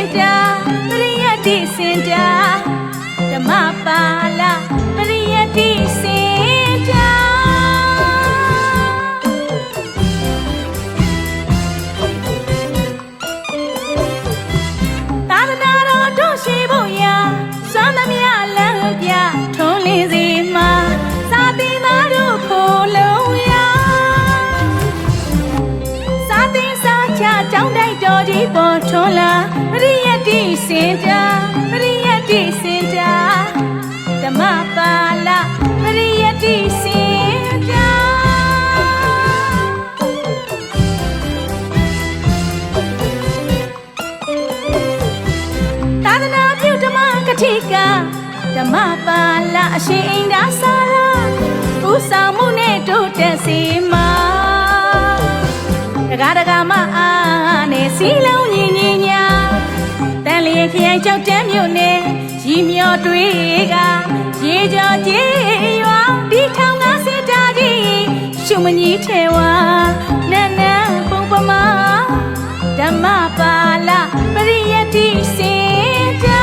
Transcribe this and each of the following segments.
င်တာပရိယတ္တိစင်တာဓမ္မပါဠပရိယတ္တိစင်တာသာသနာတော်တို့ရှိဖို့ရာစွမ်းသမျှလမ်းပြထွန်းလင်းစီမှာစာသင်သားတို့ခိုလုံးရာစာသင်စာချကျောင်းတိုက်တော်ကြီးပေါ်ထွန်းလာပရိယတ္တိစင်တာပရိယတ္တိစင်တာဓမ္မပါဠပရိယတ္တိစင်တာသာသနာပြုဓမ္မကတိကဓမ္မပါဠအရှင်အိန္ဒာစာရာဦးဆောင်မှုနဲ့တိုးတက်စီမှာတကားတကားမအားနဲ့စီလုံးညီညီညာတန်လျင်ခရိုင်ကြောက်တန်းမြို့နယ်ရီမျောတွေကရေကြောကြေးရွာဒီထောင်ကစစ်တာကြီးရှုမကြီးထဲဝါနန်းနန်းပုံပမာဓမ္မပါဠပရိယတ္တိစင်တာ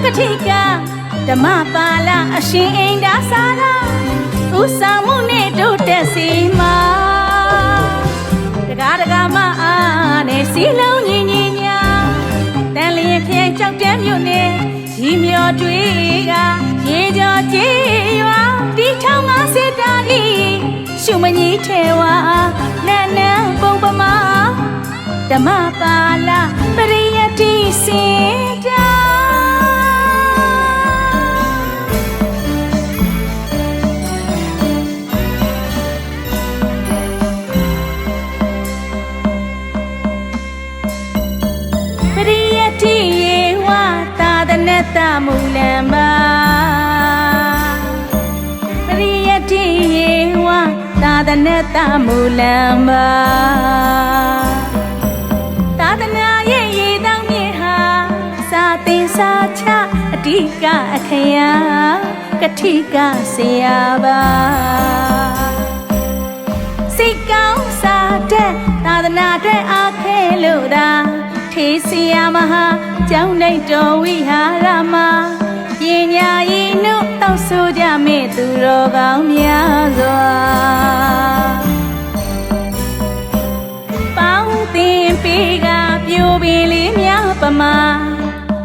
ကတိကဓမ္မပါဠအရှင်အိန္ဒာစာရာဦးဆောင်မှုနဲ့တိုးတက်စီမှာတကားတကားမအားနဲ့စီလုံးညီညီညာတန်လျင်ခရိုင်ကြောက်တန်းမြို့နယ်ရီမျောတွေကရေကြောကြေးရွာဒီထောင်ကစစ်တာကြီးရှုမကြီးထဲဝါနန်းနန်းပုံပမာဓမ္မပါဠပရိယတ္တိစင်တာတမူလံပါပရိယတ္တိယေဝသာသနတမူလံပါသာသနာရဲ့ရေတောင်းမြေဟာစာသင်စာချအဓိကအခရာကတိကဆရာပါစိတ်ကောင်းစာတဲ့သာသနာအတွက်အားခဲလို့သာထေဆရာမဟာကျောင်းတိုက်တော်ဝိဟာရမှာပညာရည်နှုတ်တောက်ဆိုကြမေသူတော်ကောင်းများစွာပေါင်းသင်ပေးကပြိုပင်လေးများပမာ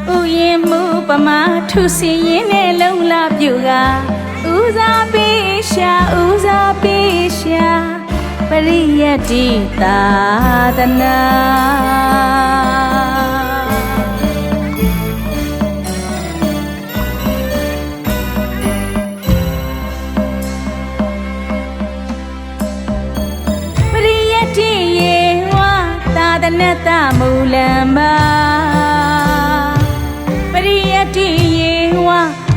ဥယျင်မှုပမာထုစီရင်နဲ့လုံလာပြူကဦးစားပေးရှာဦးစားပေးရှာပရိယတ္တိသာသနာသာသနတမူလံပါပရိယတ္တိယေဝ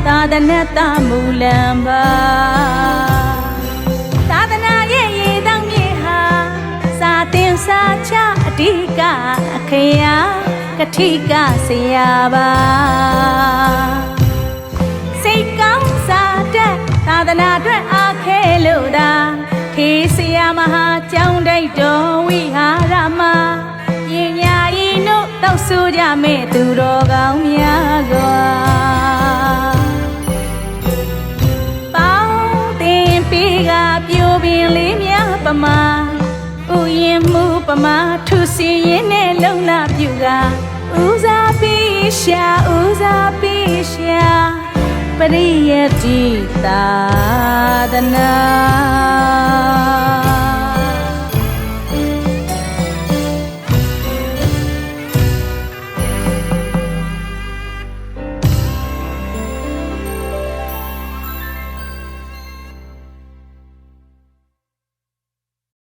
သာသနတမူလံပါသာသနာရဲ့ရေတောင်းမြေဟာစာသင်စာချအဓိကအခရာကတိကဆရာပါစိတ်ကောင်းစာတဲ့သာသနာအတွက်အားခဲလို့သာခေဆရာမဟာကျောင်းတိုက်တော်ဝိဟာရမှာပညာရည်နှုတ်တောက်ဆိုကြမဲ့သူတော်ကောင်းများစွာပေါင်းသင်ပေးကပြိုပင်လေးများပမာဥယျင်မှုပမာထုစီရင်နဲ့လုံလာပြူကဦးစားပေးရှာဦးစားပေးရှာပရိယတ္တိသာသနာ